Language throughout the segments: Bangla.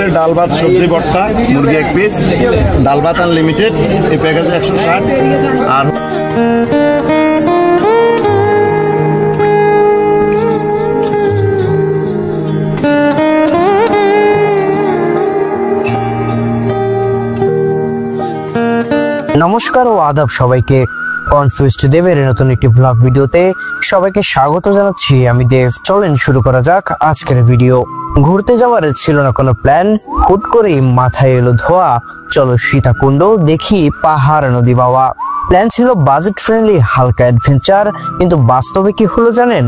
আছে ডাল ভাত সবজি ভর্তা মুরগি এক পিস, ডাল ভাত আনলিমিটেড, এই প্যাকেজে 160। আর নমস্কার ও আদাব সবাইকে। কনফিউজড দেবের নতুন একটি ব্লগ ভিডিওতে সবাইকে স্বাগত জানাচ্ছি। আমি দেব। চলেন শুরু করা যাক আজকের ভিডিও। ঘুরতে যাওয়ার ছিল না কোনো প্ল্যান, হুট করেই মাথায় এলো ধোয়া, চলো সীতাকুণ্ড দেখি পাহাড় নদী বাওয়া। প্ল্যান ছিল বাজেট ফ্রেন্ডলি হালকা অ্যাডভেঞ্চার, কিন্তু বাস্তবে কি হলো জানেন?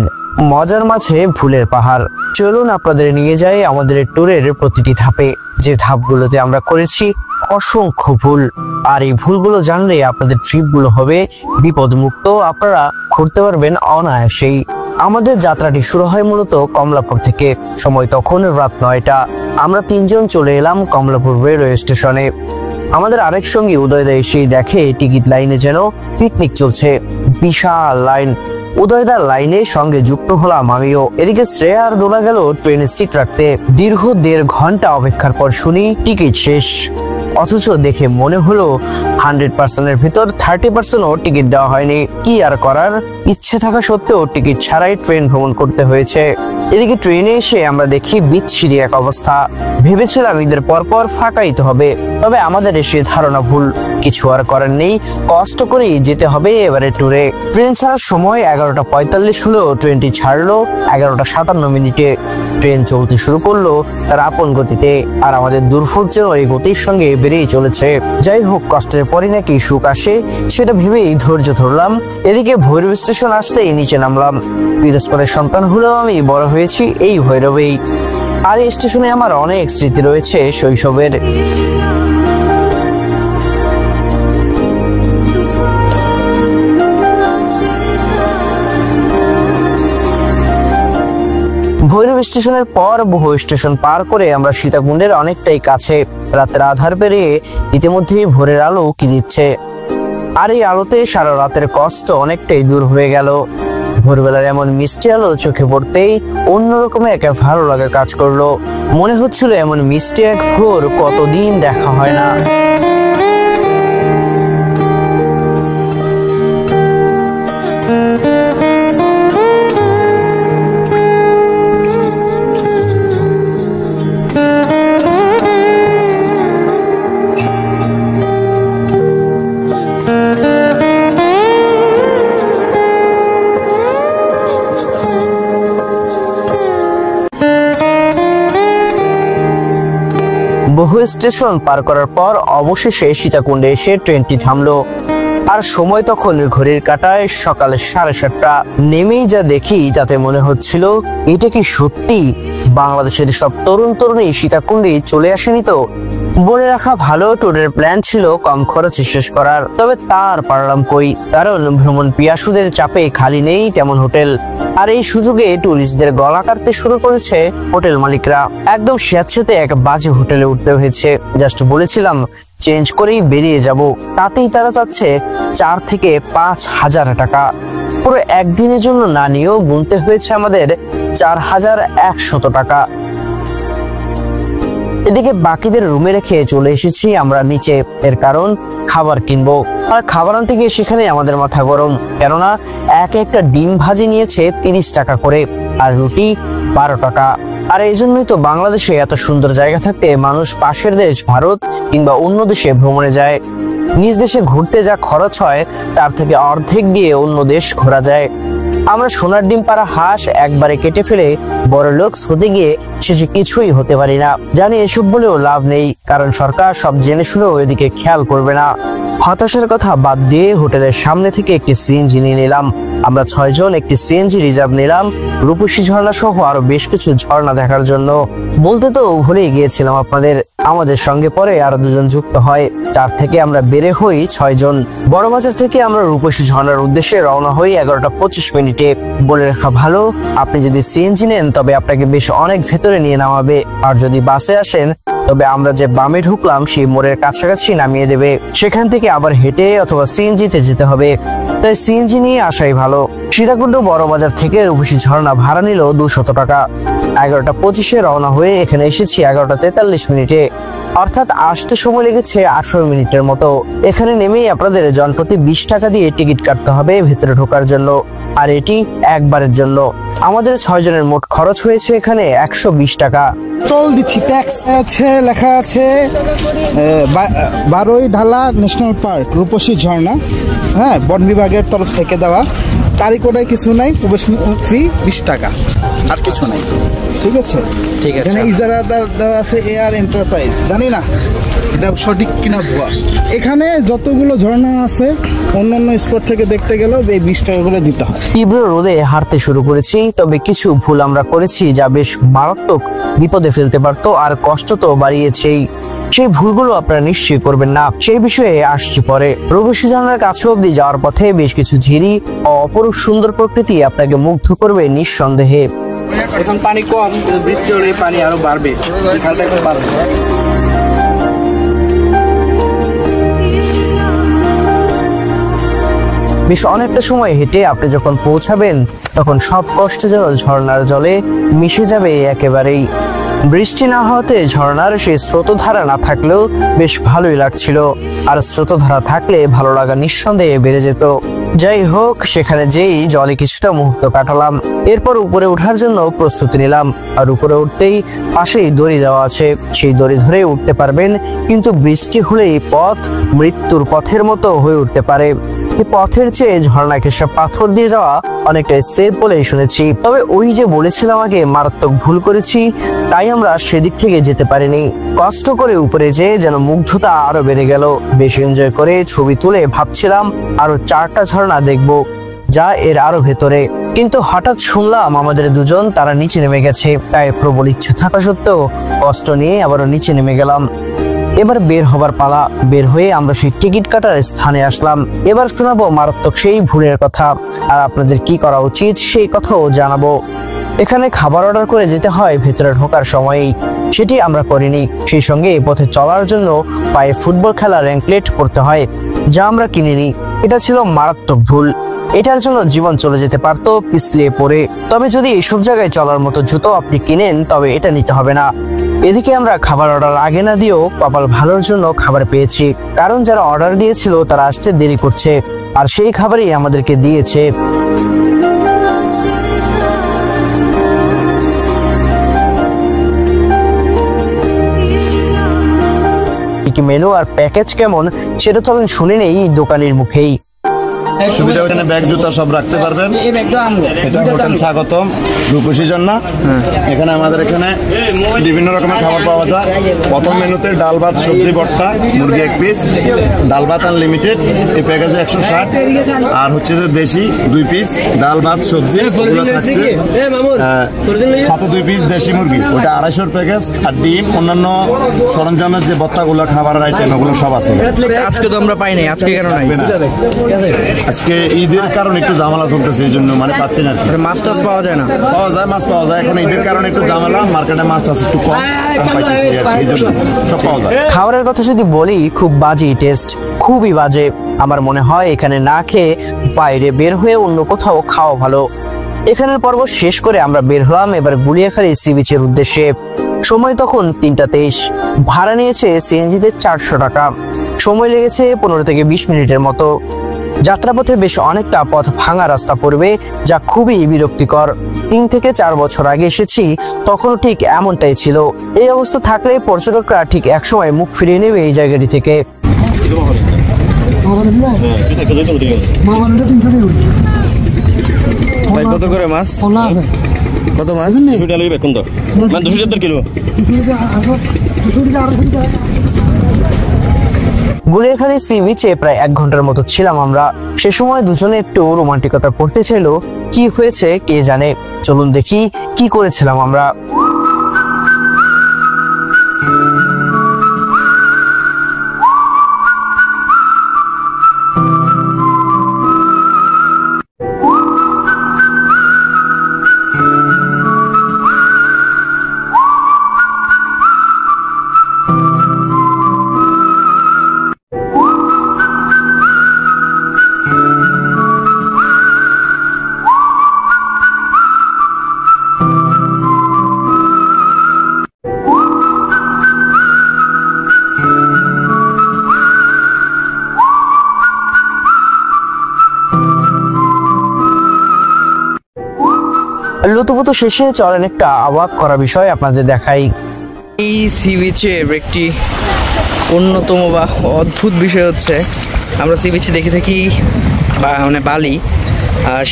মজার মাঝে ভুলের পাহাড়। চলুন আপনাদের নিয়ে যাই আমাদের ট্যুরের প্রতিটি ধাপে, যে ধাপগুলোতে আমরা করেছি অসংখ্য ভুল। আর এই ভুলগুলো জানলে আপনাদের ট্রিপগুলো হবে বিপদমুক্ত, আপনারা ঘুরতে পারবেন অনায়াসেই। আমাদের যাত্রাটি শুরু হয় মূলত কমলাপুর থেকে। সময় তখন রাত 9টা। আমরা তিনজন চলে এলাম কমলাপুর রেলওয়ে স্টেশনে। আমাদের আরেক সঙ্গী উদয়দা এসেই দেখে টিকিট লাইনে যেন পিকনিক চলছে, বিশাল লাইন। উদয়দার লাইনে সঙ্গে যুক্ত হলাম আমিও। এদিকে শ্রেয়া আর দোলা গেল ট্রেনের সিট রাখতে। দীর্ঘ 1.5 ঘন্টা অপেক্ষার পর শুনি টিকিট শেষ। অথচ দেখে মনে হলো 100%-এর ভিতর 30%ও টিকিট দেওয়া হয়নি। কি আর করার, ইচ্ছে থাকা সত্ত্বেও টিকিট ছাড়াই ট্রেন ভ্রমণ করতে হয়েছে। এদিকে ট্রেনে এসে আমরা দেখি বিচ্ছিরি এক অবস্থা। ভেবেছিলাম ঈদের পরপর ফাঁকাইতে হবে, তবে আমাদের এসে ধারণা ভুল। কিছু আর করার নেই, কষ্ট করেই যেতে হবে এবারে ট্যুরে। ট্রেন ছাড়ার সময় 11:45 হলো। ট্রেনটি ছাড়লো 11:57 ট্রেন চলতে শুরু করলো তার আপন গতিতে, আর আমাদের দুর্ভোগ যেন এই গতির সঙ্গে বেড়েই চলেছে। যাই হোক, কষ্টের পরে নাকি সুখ আসে, সেটা ভেবেই ধৈর্য ধরলাম। এদিকে ভৈরব স্টেশন আসতেই নিচে নামলাম। পিরোজপুরের সন্তান হলেও আমি বড় হয়েছি এই ভৈরবেই। আর এই স্টেশনে আমার অনেক স্মৃতি রয়েছে শৈশবের। ভৈরব স্টেশনের পর বহু স্টেশন পার করে আমরা সীতাকুণ্ডের অনেকটাই কাছে। রাতের আধার পেরিয়ে ইতিমধ্যেই ভোরের আলো উকি দিচ্ছে, আর এই আলোতে সারা রাতের কষ্ট অনেকটাই দূর হয়ে গেল। ভোরবেলার এমন মিষ্টি আলো চোখে পড়তেই অন্যরকম এক ভালো লাগা কাজ করলো। মনে হচ্ছিল এমন মিষ্টি এক ভোর কতদিন দেখা হয় না। বহু স্টেশন পার করার পর অবশেষে সীতাকুণ্ডে এসে ট্রেনটি থামলো। আর সময় তখন ঘড়ির কাঁটায় সকাল 7:30। নেমেই যা দেখি তাতে মনে হচ্ছিল এটা কি সত্যি বাংলাদেশের সব তরুণ তরুণী সীতাকুণ্ডে চলে আসেনি তো? বলে রাখা ভালো, ট্যুরের প্ল্যান ছিল কম খরচে শেষ করার, তবে তার পারলাম কই, কারণ ভ্রমণ পিয়াসুদের চাপে খালি নেই তেমন হোটেল। আর এই সুযোগে টুরিস্টদের গলা কাটতে শুরু করেছে হোটেল মালিকরা। একদম স্বেচ্ছাতে এক বাজে হোটেলে উঠতে হয়েছে। জাস্ট বলেছিলাম চেঞ্জ করেই বেরিয়ে যাব, তাতেই তারা চাচ্ছে 4 থেকে 5,000 টাকা। পুরো একদিনের জন্য না নিয়েও গুনতে হয়েছে আমাদের 4,100 টাকা। এদিকে বাকিদের রুমে রেখে চলে এসেছি আমরা নিচে, এর কারণ খাবার কিনবো। আর খাবার আনতে গিয়ে সেখানে আমাদের মাথা গরম, কেননা একটা ডিম ভাজি নিয়েছে 30 টাকা করে, আর রুটি 12 টাকা। আর এই জন্যই তো বাংলাদেশে এত সুন্দর জায়গা থাকতে মানুষ পাশের দেশ ভারত কিংবা অন্য দেশে ভ্রমণে যায়। নিজ দেশে ঘুরতে যা খরচ হয় তার থেকে অর্ধেক দিয়ে অন্য দেশ ঘোরা যায়। আমরা সোনার ডিম পাড়া হাঁস একবারে কেটে ফেলে বড় লোকস হতে গিয়ে শেষে কিছুই হতে পারি না। জানি এসব বলেও লাভ নেই, কারণ সরকার সব জেনে শুনেও এদিকে খেয়াল করবে না। হতাশার কথা বাদ দিয়ে হোটেলের সামনে থেকে একটি সিএনজি নিয়ে নিলাম। আমরা 6 জন একটি সিএনজি রিজার্ভ নিলাম রূপসী ঝর্ণা সহ আরো বেশ কিছু ঝর্ণা দেখার জন্য। বলতে তো ভুলেই গিয়েছিলাম আপনাদের, আমাদের সঙ্গে পরে আরো 2 জন যুক্ত হয়। 4 থেকে আমরা বেড়ে হই 6 জন। বড়বাজার থেকে আমরা রূপসী ঝর্ণার উদ্দেশ্যে রওনা হই 11:25। বলে রাখা ভালো, আপনি যদি সিএনজি নেন তবে আপনাকে বেশ অনেক ভেতরে নিয়ে নামাবে, আর যদি বাসে আসেন তবে আমরা যে বামে ঢুকলাম সেই মোড়ের কাছাকাছি নামিয়ে দেবে। সেখান থেকে আবার হেঁটে অথবা সিএনজিতে যেতে হবে। তাই সিএনজি নিয়ে আসাই ভালো। সীতাকুণ্ড বড় বাজার থেকে রূপসী ঝর্ণা ভাড়া নিল 200 টাকা। 11টা 25-এ রওনা হয়ে এখানে এসেছি 11টা 43 মিনিটে, অর্থাৎ আসতে সময় লেগেছে 18 মিনিটের মতো। এখানে নেমেই আপনাদের জনপ্রতি 20 টাকা দিয়ে টিকিট কাটতে হবে ভেতরে ঢোকার জন্য, আর এটি একবারের জন্য। আমাদের 6 জনের মোট খরচ হয়েছে এখানে 120 টাকা। টোল দিচ্ছি, ট্যাক্স আছে, লেখা আছে বারোই ঢালা ন্যাশনাল পার্ক রূপসী ঝর্ণা, হ্যাঁ, বন বিভাগের তরফ থেকে দেওয়া। তারিখটায় কিছু নাই, প্রবেশ ফি 20 টাকা, আর কিছু নাই। ঠিক আছে, ঠিক আছে। এখানে ইজারাদার দেওয়া আছে এয়ার এন্টারপ্রাইজ, জানি না এটা সঠিক কিনা ভুয়া। এখানে যতগুলো ঝর্ণা আছে অন্যান্য স্পট থেকে দেখতে গেলেও এই 20 টাকা করে দিতে হয়। তীব্র রোদে হাঁটতে শুরু করেছি, তবে কিছু ভুল আমরা করেছি যা বেশ মারাত্মক বিপদে ফেলতে পারতো, আর কষ্ট তো বাড়িয়েছেই। সেই ভুলগুলো আপনারা নিশ্চয়ই করবেন না, সেই বিষয়ে আসছি পরে। রূপসী ঝর্ণার কাছে অব্দি যাওয়ার পথে বেশ কিছু ঝিরি ও অপরূপ সুন্দর প্রকৃতি আপনাকে মুগ্ধ করবে নিঃসন্দেহে। এখন পানি কম, বৃষ্টি হলে পানি আরো বাড়বে, খালটা এখন বাড়বে। বেশ অনেকটা সময় হেঁটে আপনি যখন পৌঁছাবেন তখন সব কষ্ট যেন ঝর্ণার জলে মিশে যাবে একেবারেই। বৃষ্টি না হওয়াতে ঝর্ণার সেই স্রোতধারা না থাকলেও বেশ ভালোই লাগছিল, আর স্রোতধারা থাকলে ভালো লাগা নিঃসন্দেহে বেড়ে যেত। যাই হোক, সেখানে যেই জলে কিছুটা মুহূর্ত কাটালাম, এরপর উপরে ওঠার জন্য প্রস্তুতি নিলাম। আর উপরে উঠতেই পাশেই দড়ি দেওয়া আছে, সেই দড়ি ধরে উঠতে পারবেন, কিন্তু বৃষ্টি হলেই পথ মৃত্যুর পথের মতো হয়ে উঠতে পারে। এই পথের চেয়ে ঝর্ণাকে সব পাথর দিয়ে যাওয়া অনেকটাই সেফ বলেই শুনেছি। তবে ওই যে বলেছিলাম আগে, মারাত্মক ভুল করেছি, তাই আমরা সেদিক থেকে যেতে পারিনি। কষ্ট করে উপরে যেয়ে যেন মুগ্ধতা আরো বেড়ে গেল। বেশ এনজয় করে ছবি তুলে ভাবছিলাম আরো 4টা ঝর্ণা দেখবো, যা এর আরো ভেতরে। কিন্তু হঠাৎ শুনলাম আমাদের দুজন তারা নিচে নেমে গেছে। তাই প্রবল ইচ্ছা থাকা সত্ত্বেও কষ্ট নিয়ে আবারও নিচে নেমে গেলাম। এবার বের হবার পালা। বের হয়ে আমরা সেই টিকিট কাটার স্থানে আসলাম। এবার শোনাবো মারাত্মক সেই ভুলের কথা, আর আপনাদের কি করা উচিত সেই কথাও জানাবো। এখানে খাবার অর্ডার করে যেতে হয় ভেতরে ঢোকার সময়ই, সেটি আমরা করিনি। সেই সঙ্গে পথে চলার জন্য পায়ে ফুটবল খেলার অ্যাঙ্কলেট পরতে হয়, যা আমরা কিনিনি। এটা ছিল মারাত্মক ভুল। এটার জন্য জীবন চলে যেতে পারতো পিছলিয়ে পড়ে। তবে যদি এইসব জায়গায় চলার মতো জুতো আপনি কিনেন, তবে এটা নিতে হবে না। এদিকে আমরা খাবার অর্ডার আগে না দিয়েও কপাল ভালোর জন্য খাবার পেয়েছি, কারণ যারা অর্ডার দিয়েছিল তারা আসতে দেরি করছে, আর সেই খাবারই আমাদেরকে দিয়েছে। মেনু আর প্যাকেজ কেমন সেটা চলেন শুনে নেই দোকানের মুখেই। সুবিধা, এখানে ব্যাগ জুতা সব রাখতে পারবেন। এটা হোটেল স্বাগতম রূপসী ঝর্ণা। এখানে আমাদের এখানে বিভিন্ন রকমের খাবার পাওয়া যায়। প্রথম মেনুতে ডাল ভাত সবজি ভর্তা, মুরগি 1 পিস, ডাল ভাত আনলিমিটেড, এই প্যাকেজে 160, আর হচ্ছে যে দেশি 2 পিস ডাল ভাত সবজি, ওগুলো থাকছে সাথে 2 পিস দেশি মুরগি, ওটা 250 প্যাকেজ, আর ডিম, অন্যান্য সরঞ্জামের যে ভর্তাগুলো, খাবারের আইটেম, ওগুলো সব আছে। আজকে তো আমরা পাই নাই, আজকে কেন নাই? আজকে ঈদের কারণে একটু ঝামেলা চলতেছে, এই জন্য মানে পাচ্ছি না। মাছ টাছ পাওয়া যায় না? পাওয়া যায়, মাছ পাওয়া যায়। এখন ঈদের কারণে একটু ঝামেলা, মার্কেটে মাছ টাছ একটু কম পাইতেছি, এই জন্য সব পাওয়া যায়। খাবারের কথা যদি বলি, খুব বাজে টেস্ট, খুবই বাজে। আমার মনে হয় এখানে না খেয়ে বাইরে বের হয়ে অন্য কোথাও খাওয়া ভালো। এখানের পর্ব শেষ করে আমরা বের হলাম এবার গুলিয়াখালী সি বিচের উদ্দেশ্যে। সময় তখন 3টা 23। ভাড়া নিয়েছে সিএনজিতে 400 টাকা। সময় লেগেছে 15 থেকে 20 মিনিটের মতো। যাত্রাপথে বেশ অনেকটা পথ ভাঙা রাস্তা পড়বে, যা খুবই বিরক্তিকর। 3 থেকে 4 বছর আগে এসেছি, তখনও ঠিক এমনটাই ছিল। এই অবস্থা থাকলে পর্যটকরা ঠিক একসময় মুখ ফিরিয়ে নেবে এই জায়গাটি থেকে। কত করে মাছ? কত মাছ? গুলিয়াখালী সি বিচে প্রায় 1 ঘন্টার মতো ছিলাম আমরা। সে সময় দুজনে একটু রোমান্টিকতা করতে চাইলো, কি হয়েছে কে জানে। চলুন দেখি কি করেছিলাম আমরা। লুতুপুতু শেষে চলেন একটা অবাক করা বিষয় আপনাদের দেখাই। এই সি বিচের একটি অন্যতম বা অদ্ভুত বিষয় হচ্ছে আমরা সি বিচে দেখে থাকি মানে বালি,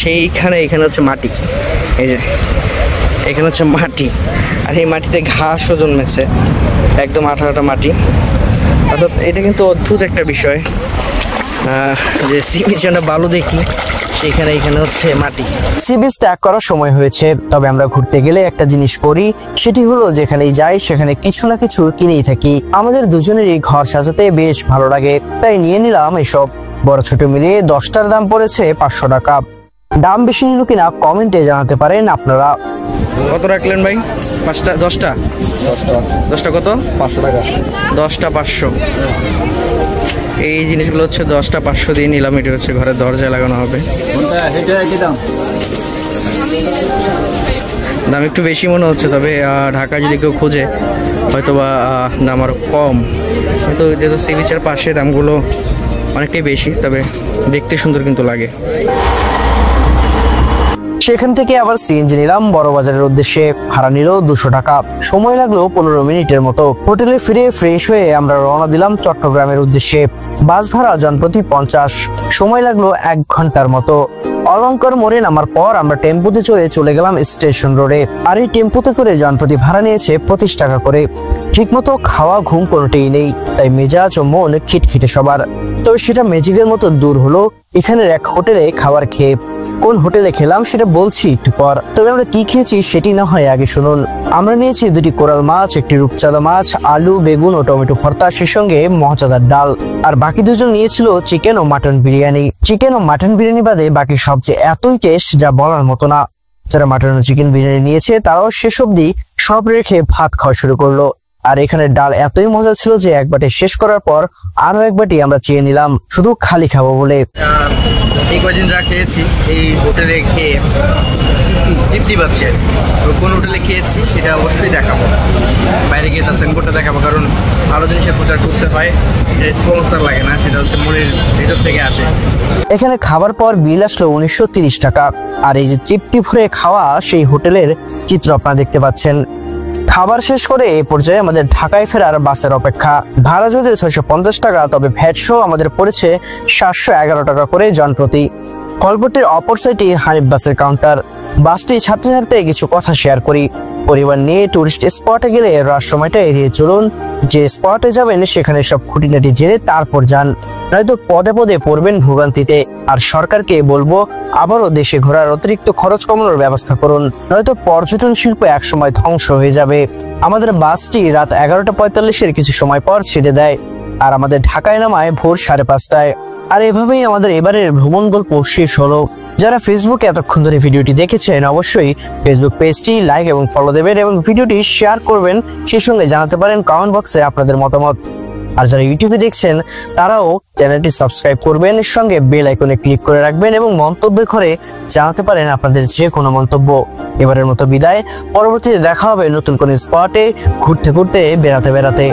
সেইখানে এখানে হচ্ছে মাটি। এই যে এখানে হচ্ছে মাটি, আর এই মাটিতে ঘাসও জন্মেছে, একদম আঠা মাটি। অর্থাৎ এটা কিন্তু অদ্ভুত একটা বিষয় যে সি বিচে আমরা বালু দেখি, সেখানে এখানে হচ্ছে মাটি। সি বিচ ত্যাগ করার সময় হয়েছে, তবে আমরা ঘুরতে গেলে একটা জিনিস করি, সেটি হলো যেখানেই যাই সেখানে কিছু না কিছু কিনেই থাকি। আমাদের দুজনেরই ঘর সাজাতে বেশ ভালো লাগে, তাই নিয়ে নিলাম এসব। বড় ছোট মিলিয়ে 10টার দাম পড়েছে 500 টাকা। দাম বেশি নিল কিনা কমেন্টে জানাতে পারেন আপনারা। কত রাখলেন ভাই? 5টা 10টা কত? 500 টাকা। 10টা 500। এই জিনিসগুলো হচ্ছে 10টা 500 দিয়ে নিলাম। এটা হচ্ছে ঘরের দরজায় লাগানো হবে। দাম একটু বেশি মনে হচ্ছে, তবে ঢাকা যদি কেউ খোঁজে হয়তো বা দাম আরও কম, কিন্তু যেহেতু সি বিচের পাশে দামগুলো অনেকটাই বেশি, তবে দেখতে সুন্দর কিন্তু লাগে। সেখান থেকে আবার সিএনজি নিলাম বড় বাজারের উদ্দেশ্যে। ভাড়া নিল 200 টাকা। সময় লাগলো 15 মিনিটের মতো। হোটেলে ফিরে ফ্রেশ হয়ে আমরা রওনা দিলাম চট্টগ্রামের উদ্দেশ্যে। বাস ভাড়া জনপ্রতি 50, সময় লাগলো 1 ঘন্টার মতো। অলঙ্কার মোড়ে নামার পর আমরা টেম্পুতে চলে গেলাম স্টেশন রোডে। আর এই টেম্পুতে করে জনপ্রতি ভাড়া নিয়েছে 25 টাকা করে। ঠিকমতো খাওয়া ঘুম কোনোটাই নেই, তাই মেজাজ ও মন খিটখিটে সবার। তবে সেটা ম্যাজিকের মতো দূর হলো এখানের এক হোটেলে খাবার খেয়ে। কোন হোটেলে খেলাম সেটা বলছি একটু পর, তবে আমরা কি খেয়েছি সেটি না হয় আগে শুনুন। আমরা নিয়েছি 2টি কোরাল মাছ, 1টি রূপচাঁদা মাছ, আলু বেগুন ও টমেটো ভর্তা, সেই সঙ্গে মজাদার ডাল। আর বাকি দুজন নিয়েছিল চিকেন ও মাটন বিরিয়ানি। চিকেন ও মাটন বিরিয়ানি বাদে বাকি সবচেয়ে এতই টেস্ট যা বলার মতো না। যারা মাটন ও চিকেন বিরিয়ানি নিয়েছে তারাও শেষ অব্দি সব রেখে ভাত খাওয়া শুরু করলো। আর এখানে ডাল এতই মজা ছিল যে এক বাটি শেষ করার পর আরো এক বাটি আমরা চেয়ে নিলাম, শুধু খালি খাবো বলে। এই কদিন যা খেয়েছি এই হোটেলে খেয়ে তৃপ্তি পাচ্ছে। কোন হোটেলে খেয়েছি সেটা অবশ্যই দেখাবো, বাইরে গিয়ে তার সাইনবোর্ডটা দেখাবো, কারণ ভালো জিনিসের প্রচার করতে হয়, স্পন্সর লাগে না, সেটা হচ্ছে মনের ভিতর থেকে আসে। এখানে খাবার পর বিল আসলো 1930 টাকা। আর এই যে তৃপ্তি ভরে খাওয়া সেই হোটেলের চিত্র আপনারা দেখতে পাচ্ছেন। খাবার শেষ করে এ পর্যায়ে আমাদের ঢাকায় ফেরার বাসের অপেক্ষা। ভাড়া যদি 650 টাকা, তবে ভ্যাট সহ আমাদের পড়েছে 711 টাকা করে জনপ্রতি। কলপট্টির অপর সাইডে হানিফ বাসের কাউন্টার। বাসটি ছাড়তে ছাড়তে কিছু কথা শেয়ার করি। পরিবার নিয়ে টুরিস্ট স্পটে গেলে রাত সময়টা এড়িয়ে চলুন। যে স্পটে যাবেন সেখানে সব খুঁটিনাটি জেনে তারপর যান, নয়তো পদে পদে পড়বেন ভোগান্তিতে। আর সরকারকে বলবো আবারও দেশে ঘোরার অতিরিক্ত খরচ কমানোর ব্যবস্থা করুন, নয়তো পর্যটন শিল্প একসময় ধ্বংস হয়ে যাবে। আমাদের বাসটি রাত 11:45-এর কিছু সময় পর ছেড়ে দেয়, আর আমাদের ঢাকায় নামায় ভোর 5:30টায়। আর এভাবেই আমাদের এবারের ভ্রমণ গল্প শেষ হলো। যারা ফেসবুকে এতক্ষণ ধরে ভিডিওটি দেখেছেন অবশ্যই ফেসবুক পেজটি লাইক এবং ফলো দেবেন এবং ভিডিওটি শেয়ার করবেন। সেই সঙ্গে জানাতে পারেন কমেন্ট বক্সে আপনাদের মতামত। আর যারা ইউটিউবে দেখছেন তারাও চ্যানেলটি সাবস্ক্রাইব করবেন, সঙ্গে বেল আইকনে ক্লিক করে রাখবেন এবং মন্তব্য করে জানাতে পারেন আপনাদের যে কোনো মন্তব্য। এবারের মতো বিদায়, পরবর্তীতে দেখা হবে নতুন কোনো স্পটে ঘুরতে বেড়াতে।